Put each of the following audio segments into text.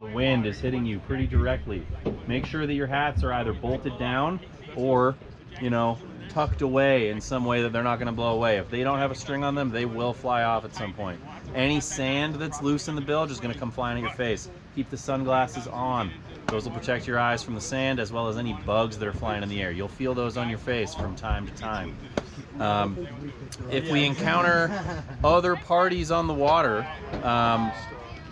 The wind is hitting you pretty directly. Make sure that your hats are either bolted down or, you know, tucked away in some way that they're not going to blow away. If they don't have a string on them, they will fly off at some point. Any sand that's loose in the bilge is going to come flying at your face. Keep the sunglasses on. Those will protect your eyes from the sand as well as any bugs that are flying in the air. You'll feel those on your face from time to time. If we encounter other parties on the water,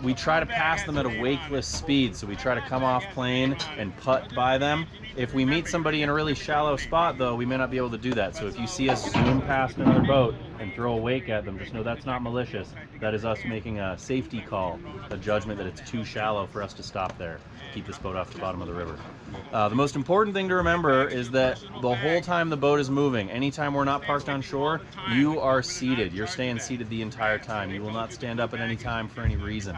we try to pass them at a wakeless speed, so we try to come off plane and putt by them. If we meet somebody in a really shallow spot, though, we may not be able to do that. So if you see us zoom past another boat and throw a wake at them, just know that's not malicious. That is us making a safety call, a judgment that it's too shallow for us to stop there. Keep this boat off the bottom of the river. The most important thing to remember is that the whole time the boat is moving, anytime we're not parked on shore, you are seated. You're staying seated the entire time. You will not stand up at any time for any reason.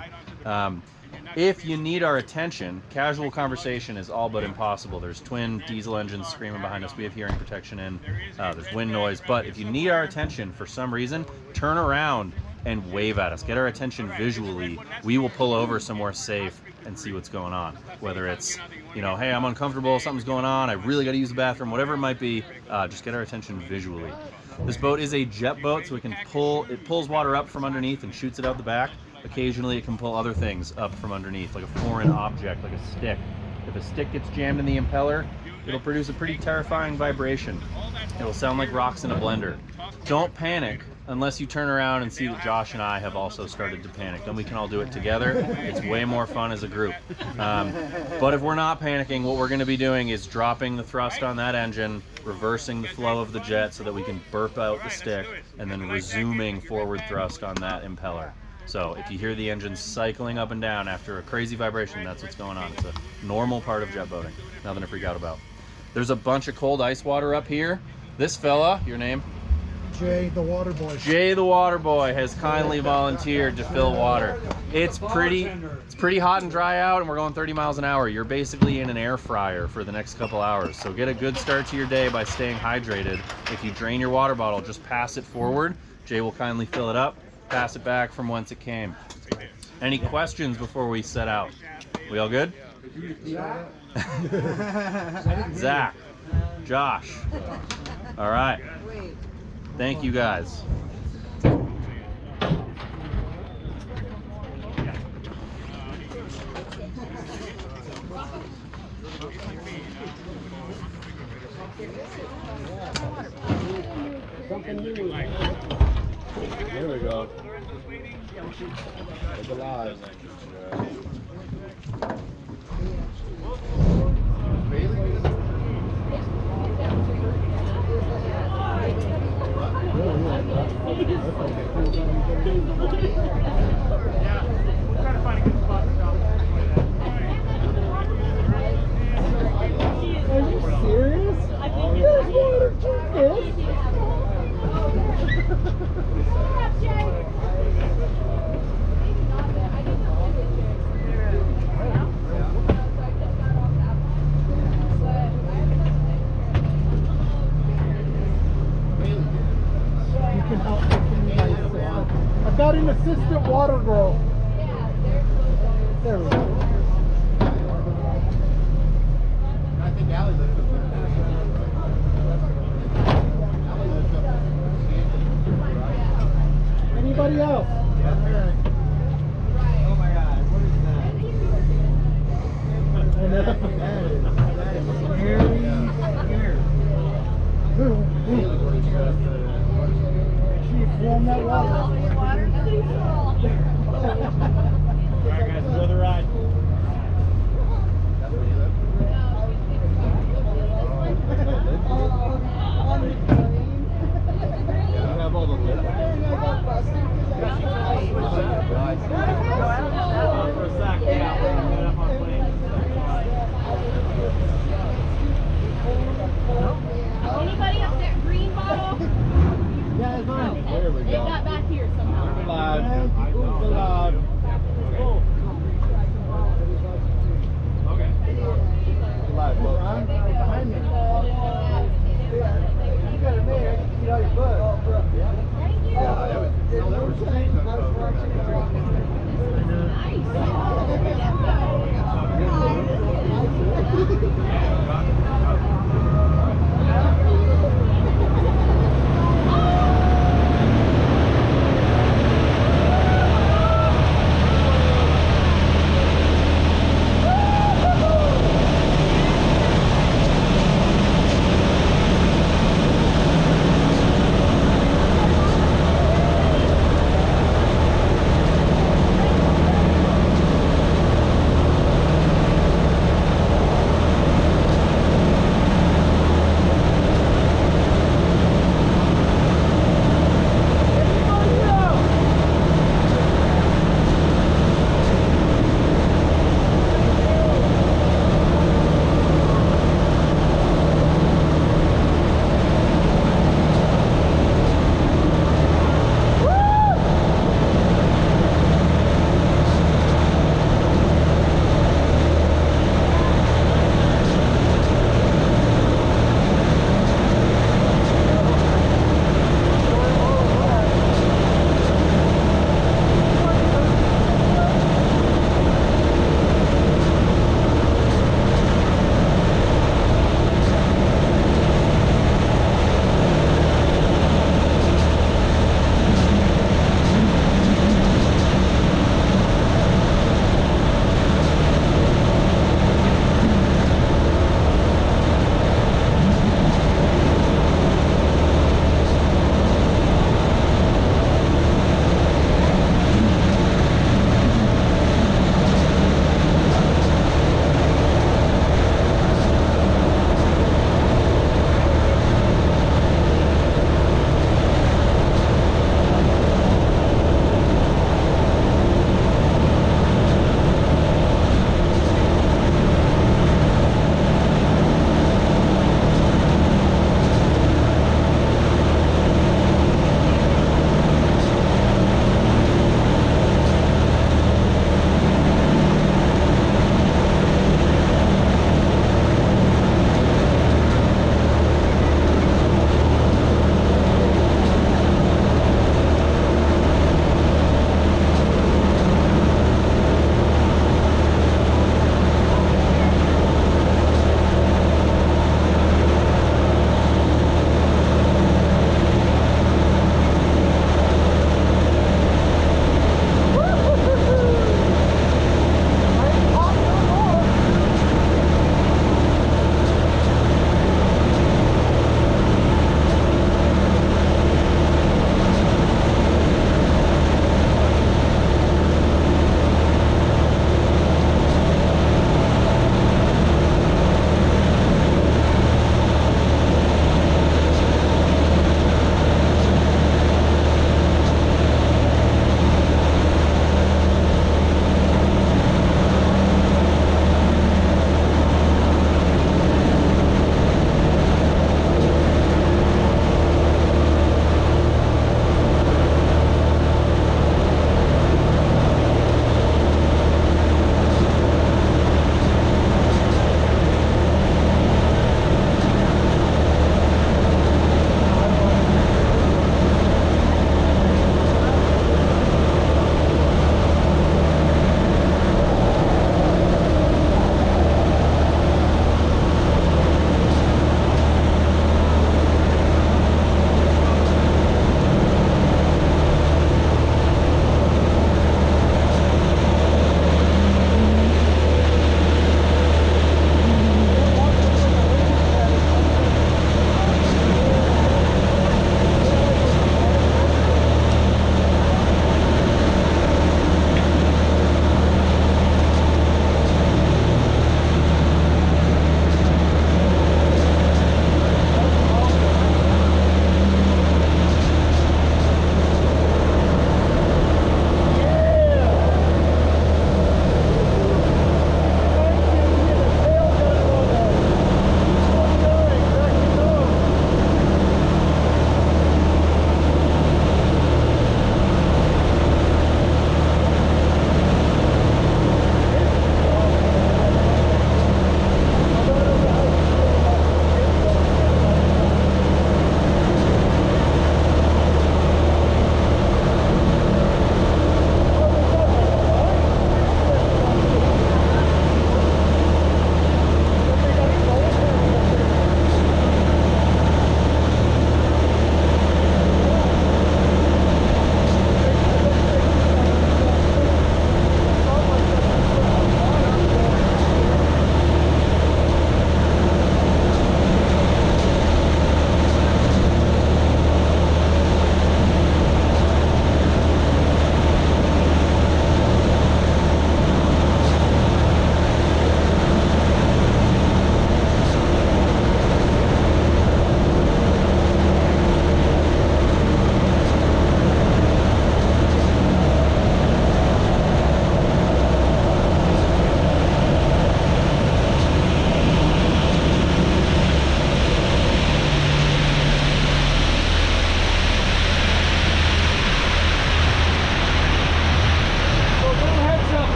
If you need our attention, casual conversation is all but impossible. There's twin diesel engines screaming behind us. We have hearing protection in. There's wind noise. But if you need our attention for some reason, turn around and wave at us. Get our attention visually. We will pull over somewhere safe and see what's going on. Whether it's, you know, hey, I'm uncomfortable, something's going on, I really got to use the bathroom, whatever it might be, just get our attention visually. This boat is a jet boat, so it pulls water up from underneath and shoots it out the back. Occasionally it can pull other things up from underneath, like a foreign object, like a stick. If a stick gets jammed in the impeller, it'll produce a pretty terrifying vibration. It'll sound like rocks in a blender. Don't panic unless you turn around and see that Josh and I have also started to panic. Then we can all do it together. It's way more fun as a group. But if we're not panicking, what we're going to be doing is dropping the thrust on that engine, reversing the flow of the jet so that we can burp out the stick, and then resuming forward thrust on that impeller. So if you hear the engine cycling up and down after a crazy vibration, that's what's going on. It's a normal part of jet boating. Nothing to freak out about. There's a bunch of cold ice water up here. This fella, your name? Jay the Water Boy. Jay the Water Boy has kindly volunteered to fill water. It's pretty hot and dry out, and we're going 30 miles an hour. You're basically in an air fryer for the next couple hours. So get a good start to your day by staying hydrated. If you drain your water bottle, just pass it forward. Jay will kindly fill it up. Pass it back from whence it came. Any questions before we set out? We all good? Zach, Josh. All right. Thank you guys. There we go. It's alive.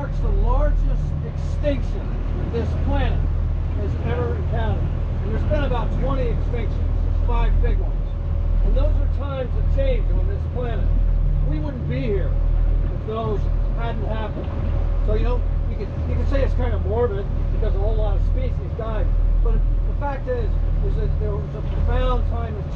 marks the largest extinction that this planet has ever encountered. And there's been about 20 extinctions, 5 big ones. And those are times of change on this planet. We wouldn't be here if those hadn't happened. So you could say it's kind of morbid because a whole lot of species died. But the fact is that there was a profound time of